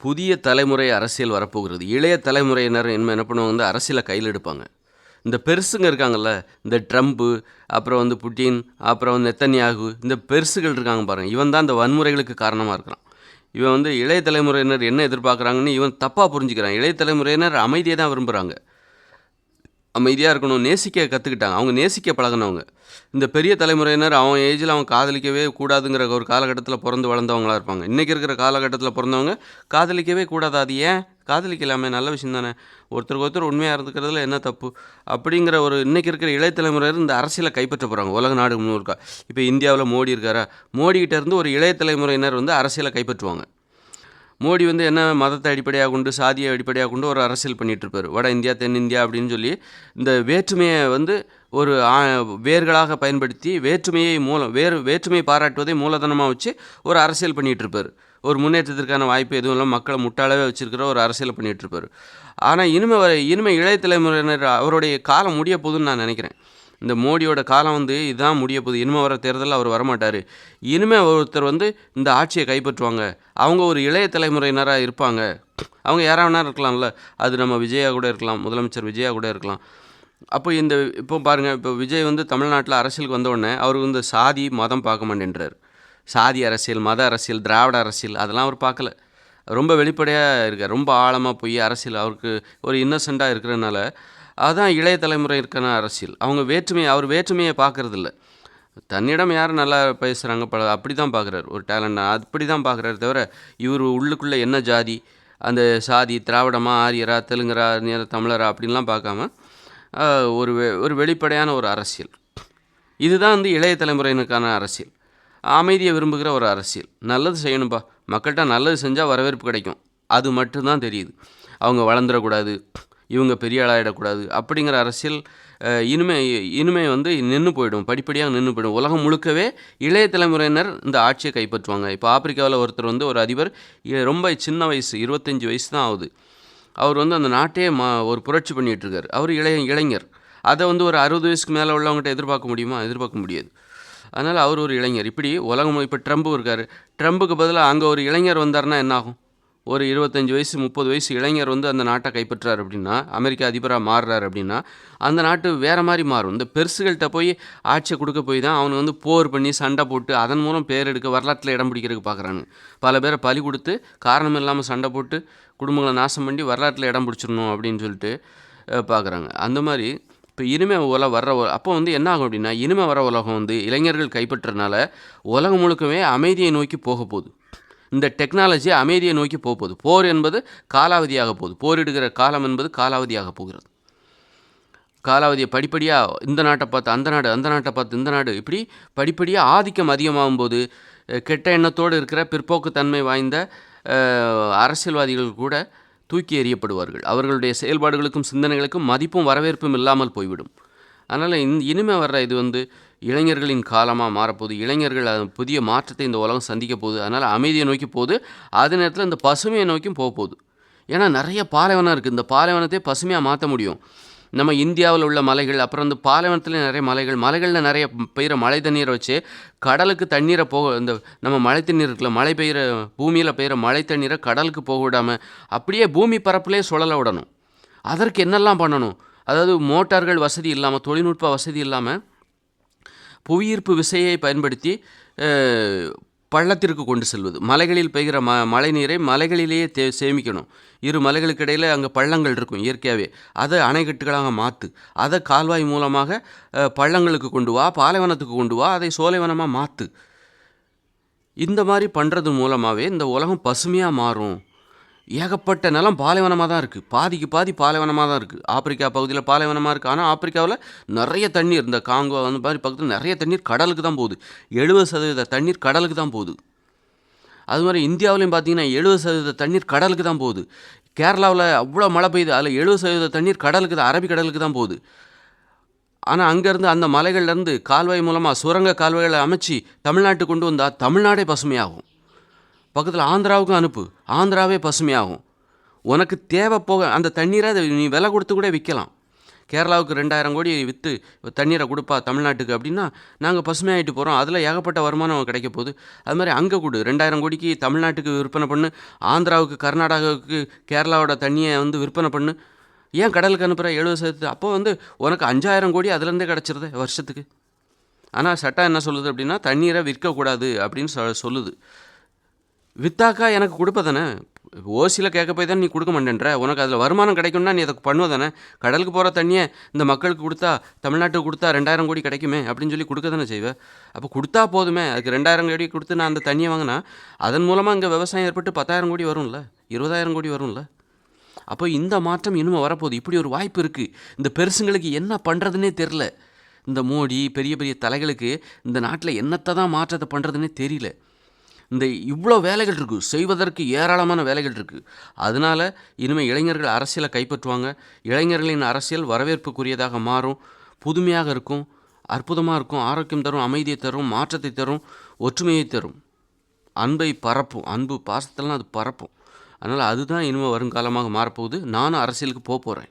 புதிய தலைமுறை அரசியல் வரப்போகிறது. இளைய தலைமுறையினர் என்ன பண்ணுவாங்க வந்து அரசியலை கையில் எடுப்பாங்க. இந்த பெருசுங்க இருக்காங்கல்ல, இந்த ட்ரம்ப்பு, அப்புறம் வந்து புட்டின், அப்புறம் வந்து நெத்தன்யாகு, இந்த பெருசுகள் இருக்காங்க பாருங்க. இவன் தான் இந்த வன்முறைகளுக்கு காரணமாக இருக்கிறான். இவன் வந்து இளைய தலைமுறையினர் என்ன எதிர்பார்க்குறாங்கன்னு இவன் தப்பாக புரிஞ்சுக்கிறான். இளைய தலைமுறையினர் அமைதியை தான் விரும்புகிறாங்க. அமைதியாக இருக்கணும், நேசிக்க கற்றுக்கிட்டாங்க. அவங்க நேசிக்க பழகினவங்க. இந்த பெரிய தலைமுறையினர் அவன் ஏஜில் அவன் காதலிக்கவே கூடாதுங்கிற ஒரு காலகட்டத்தில் பிறந்து வளர்ந்தவங்களாக இருப்பாங்க. இன்றைக்கி இருக்கிற காலகட்டத்தில் பிறந்தவங்க காதலிக்கவே கூடாது. அது ஏன்? காதலிக்கலாமே, நல்ல விஷயம் தானே, ஒருத்தருக்கு ஒருத்தர் உண்மையாக இருந்துக்கிறதுல என்ன தப்பு அப்படிங்கிற ஒரு இன்றைக்கி இருக்கிற இளைய தலைமுறையினர் இந்த அரசியலை கைப்பற்ற போகிறாங்க உலக நாடு முழுக்க. இப்போ இந்தியாவில் மோடி இருக்காரா, மோடிக்கிட்ட இருந்து ஒரு இளைய தலைமுறையினர் வந்து அரசியலை கைப்பற்றுவாங்க. மோடி வந்து என்ன மதத்தை அடிப்படையாக கொண்டு சாதியை அடிப்படையாக கொண்டு ஒரு அரசியல் பண்ணிகிட்ருப்பார். வட இந்தியா தென்னிந்தியா அப்படின்னு சொல்லி இந்த வேற்றுமையை வந்து ஒரு வேர்களாக பயன்படுத்தி வேற்றுமையை பாராட்டுவதை மூலதனமாக வச்சு ஒரு அரசியல் பண்ணிகிட்ருப்பார். ஒரு முன்னேற்றத்திற்கான வாய்ப்பு எதுவும் இல்லை, மக்களை முட்டாளவே வச்சுருக்கிற ஒரு அரசியல் பண்ணிகிட்ருப்பார். ஆனால் இனிமே இளைய தலைமுறையினர் அவருடைய காலம் முடிய போகுதுன்னு நான் நினைக்கிறேன். இந்த மோடியோட காலம் வந்து இதுதான் முடிய போகுது. இனிமேல் வர தேர்தலில் அவர் வரமாட்டார். இனிமேல் ஒருத்தர் வந்து இந்த ஆட்சியை கைப்பற்றுவாங்க. அவங்க ஒரு இளைய தலைமுறையினராக இருப்பாங்க. அவங்க யாராக வேணா இருக்கலாம்ல. அது நம்ம விஜயா கூட இருக்கலாம், முதலமைச்சர் விஜயா கூட இருக்கலாம். அப்போ இப்போ பாருங்கள், இப்போ விஜய் வந்து தமிழ்நாட்டில் அரசியலுக்கு வந்தவுடனே அவர் வந்து சாதி மதம் பார்க்க மாட்டேன்றார். சாதி அரசியல், மத அரசியல், திராவிட அரசியல் அதெல்லாம் அவர் பார்க்கல. ரொம்ப வெளிப்படையாக இருக்கார். ரொம்ப ஆழமாக போய் அரசியல் அவருக்கு ஒரு இன்னசென்ட்டாக இருக்கிறதுனால அதுதான் இளைய தலைமுறைக்கான அரசியல். அவர் வேற்றுமையை பார்க்குறதில்ல. தன்னிடம் யார் நல்லா பேசுகிறாங்க அப்படி தான் பார்க்குறாரு. ஒரு டேலண்ட் அப்படி தான் பார்க்குறாரு தவிர இவர் உள்ளுக்குள்ளே என்ன ஜாதி, அந்த சாதி திராவிடமா, ஆரியரா, தெலுங்கரா, தமிழரா அப்படின்லாம் பார்க்காம ஒரு வெளிப்படையான ஒரு அரசியல். இதுதான் வந்து இளைய தலைமுறையினருக்கான அரசியல். அமைதியை விரும்புகிற ஒரு அரசியல். நல்லது செய்யணும்பா, மக்கள்கிட்ட நல்லது செஞ்சால் வரவேற்பு கிடைக்கும், அது மட்டும்தான் தெரியுது. அவங்க வளர்ந்துடக்கூடாது, இவங்க பெரிய ஆளாயிடக்கூடாது அப்படிங்கிற அரசியல் இனிமே வந்து நின்று போயிடும், படிப்படியாக நின்று போயிடும். உலகம் முழுக்கவே இளைய தலைமுறையினர் இந்த ஆட்சியை கைப்பற்றுவாங்க. இப்போ ஆப்பிரிக்காவில் ஒருத்தர் வந்து ஒரு அதிபர் ரொம்ப சின்ன வயசு, 25 வயசு தான் ஆகுது. அவர் வந்து அந்த நாட்டையே ஒரு புரட்சி பண்ணிகிட்ருக்கார். அவர் இளைஞர். அதை வந்து ஒரு 60 வயசுக்கு மேலே உள்ளவங்ககிட்ட எதிர்பார்க்க முடியுமா? எதிர்பார்க்க முடியாது. அதனால் அவர் ஒரு இளைஞர். இப்படி உலகம் இப்போ ட்ரம்ப்பு இருக்கார். ட்ரம்ப்புக்கு பதிலாக அங்கே ஒரு இளைஞர் வந்தார்னா என்னாகும்? ஒரு 25 வயசு 30 வயசு இளைஞர் வந்து அந்த நாட்டை கைப்பற்றார் அப்படின்னா, அமெரிக்கா அதிபராக மாறுறாரு அப்படின்னா, அந்த நாட்டு வேறு மாதிரி மாறும். இந்த பெருசுகள்கிட்ட போய் ஆட்சியை கொடுக்க போய் தான் அவனுக்கு வந்து போர் பண்ணி சண்டை போட்டு அதன் மூலம் பேர் எடுக்க, வரலாற்றில் இடம் பிடிக்கிறதுக்கு பார்க்குறாங்க. பல பேரை பலி கொடுத்து காரணம் இல்லாமல் சண்டை போட்டு குடும்பங்களை நாசம் பண்ணி வரலாற்றில் இடம் பிடிச்சிடணும் அப்படின்னு சொல்லிட்டு பார்க்குறாங்க. அந்த மாதிரி இப்போ இனிமேல் அப்போ வந்து என்ன ஆகும் அப்படின்னா, இனிமேல் வர உலகம் வந்து இளைஞர்கள் கைப்பற்றனால உலகம் முழுக்கவே அமைதியை நோக்கி போக போகுது. இந்த டெக்னாலஜி அமைதியை நோக்கி போகுது. போர் என்பது காலாவதியாக போகுது. போரிடுகிற காலம் என்பது காலாவதியாக போகிறது. காலாவதியை படிப்படியாக இந்த நாட்டை பார்த்து அந்த நாடு, அந்த நாட்டை பார்த்து இந்த நாடு, இப்படி படிப்படியாக ஆதிக்கம் அதிகமாகும் போது கெட்ட எண்ணத்தோடு இருக்கிற பிற்போக்குத்தன்மை வாய்ந்த அரசியல்வாதிகள் கூட தூக்கி எறியப்படுவார்கள். அவர்களுடைய செயல்பாடுகளுக்கும் சிந்தனைகளுக்கும் மதிப்பும் வரவேற்பும் இல்லாமல் போய்விடும். அதனால் இனிமேல் வர்ற இது வந்து இளைஞர்களின் காலமாக மாறப்போகுது. இளைஞர்கள் புதிய மாற்றத்தை இந்த உலகம் சந்திக்க போகுது. அதனால் அமைதியை நோக்கி போகுது. அதே நேரத்தில் இந்த பசுமையை நோக்கியும் போகுது. ஏன்னா நிறைய பாலைவனம் இருக்குது. இந்த பாலைவனத்தை பசுமையாக மாற்ற முடியும். நம்ம இந்தியாவில் உள்ள மலைகள், அப்புறம் இந்த பாலைவனத்தில் நிறைய மலைகளில் நிறைய பெய்கிற மழை தண்ணீரை வச்சு கடலுக்கு தண்ணீரை இந்த நம்ம மழை தண்ணீர் இருக்குல்ல, பூமியில் பெய்கிற மழை தண்ணீரை கடலுக்கு போக விடாமல் அப்படியே பூமி பரப்புலேயே சுழல விடணும். அதற்கு என்னெல்லாம் பண்ணணும்? அதாவது மோட்டார்கள் வசதி இல்லாமல், தொழில்நுட்ப வசதி இல்லாமல் புவியீர்ப்பு விசையை பயன்படுத்தி பள்ளத்திற்கு கொண்டு செல்வது. மலைகளில் பெய்கிற மழை நீரை மலைகளிலேயே சேமிக்கணும். இரு மலைகளுக்கு இடையில் அங்கே பள்ளங்கள் இருக்கும் இயற்கையாகவே. அதை அணைக்கட்டுகளாக மாற்று. அதை கால்வாய் மூலமாக பள்ளங்களுக்கு கொண்டு வா, பாலைவனத்துக்கு கொண்டு வா, அதை சோலைவனமாக மாற்று. இந்த மாதிரி பண்ணுறது மூலமாகவே இந்த உலகம் பசுமையாக மாறும். ஏகப்பட்ட நிலம் பாலைவனமாக தான் இருக்குது. பாதிக்கு பாதி பாலைவனமாக தான் இருக்குது. ஆப்பிரிக்கா பகுதியில் பாலைவனமாக இருக்குது. ஆனால் ஆப்பிரிக்காவில் நிறைய தண்ணீர், இந்த காங்கோ அந்த மாதிரி பக்கத்தில் நிறைய தண்ணீர் கடலுக்கு தான் போகுது. 70% தண்ணீர் கடலுக்கு தான் போகுது. அது மாதிரி இந்தியாவிலையும் பார்த்தீங்கன்னா 70% தண்ணீர் கடலுக்கு தான் போகுது. கேரளாவில் அவ்வளோ மழை பெய்யுது, அதில் 70% தண்ணீர் கடலுக்கு தான், அரபிக்கடலுக்கு தான் போகுது. ஆனால் அங்கேருந்து அந்த மலைகள்லேருந்து கால்வாய் மூலமாக சுரங்க கால்வாய்களை அமைச்சு தமிழ்நாட்டுக்கு கொண்டு வந்தால் தமிழ்நாடே பசுமையாகும். பக்கத்தில் ஆந்திராவுக்கும் அனுப்பு, ஆந்திராவே பசுமையாகும். உனக்கு தேவை போக அந்த தண்ணீரை நீ விலை கொடுத்து கூட விற்கலாம். கேரளாவுக்கு 2000 கோடி விற்று தண்ணீரை கொடுப்பா தமிழ்நாட்டுக்கு அப்படின்னா நாங்கள் பசுமையாயிட்டு போகிறோம், அதில் ஏகப்பட்ட வருமானம் கிடைக்க போகுது. அது மாதிரி அங்கே கொடு 2000 கோடிக்கு தமிழ்நாட்டுக்கு விற்பனை பண்ணு, ஆந்திராவுக்கு கர்நாடகாவுக்கு கேரளாவோட தண்ணியை வந்து விற்பனை பண்ணு. ஏன் கடலுக்கு அனுப்புகிற 70%? அப்போ வந்து உனக்கு 5000 கோடி அதுலேருந்தே கிடச்சிருது வருஷத்துக்கு. ஆனால் சட்டம் என்ன சொல்லுது அப்படின்னா தண்ணீரை விற்கக்கூடாது அப்படின்னு சொல்லுது. வித்தாக்கா எனக்கு கொடுப்பதானே, ஓசியில் கேட்க போய் தான் நீ கொடுக்க மாட்டேன்ற, உனக்கு அதில் வருமானம் கிடைக்கும்னா நீ அதை பண்ணுவதானே. கடலுக்கு போகிற தண்ணியை இந்த மக்களுக்கு கொடுத்தா, தமிழ்நாட்டுக்கு கொடுத்தா 2000 கோடி கிடைக்குமே அப்படின்னு சொல்லி கொடுக்க தானே செய்வேன். அப்போ கொடுத்தா போதுமே, அதுக்கு 2000 கோடி கொடுத்து நான் அந்த தண்ணியை வாங்கினா அதன் மூலமாக இங்கே விவசாயம் ஏற்பட்டு 10,000 கோடி வரும்ல, 20,000 கோடி வரும்ல. அப்போ இந்த மாற்றம் இன்னும் வரப்போகுது. இப்படி ஒரு வாய்ப்பு இருக்குது. இந்த பெருசுங்களுக்கு என்ன பண்ணுறதுனே தெரில. இந்த மோடி பெரிய பெரிய தலைகளுக்கு இந்த நாட்டில் என்னத்தை தான் மாற்றத்தை பண்ணுறதுனே தெரியல. இந்த இவ்வளோ வேலைகள் இருக்குது, செய்வதற்கு ஏராளமான வேலைகள் இருக்குது. அதனால் இனிமேல் இளைஞர்கள் அரசியலை கைப்பற்றுவாங்க. இளைஞர்களின் அரசியல் வரவேற்புக்குரியதாக மாறும், புதுமையாக இருக்கும், அற்புதமாக இருக்கும், ஆரோக்கியம் தரும், அமைதியை தரும், மாற்றத்தை தரும், ஒற்றுமையை தரும், அன்பை பரப்பும். அன்பு பாசத்தெல்லாம் அது பரப்பும். அதனால் அதுதான் இனிமேல் வருங்காலமாக மாறப்போகுது. நானும் அரசியலுக்கு போகிறேன்.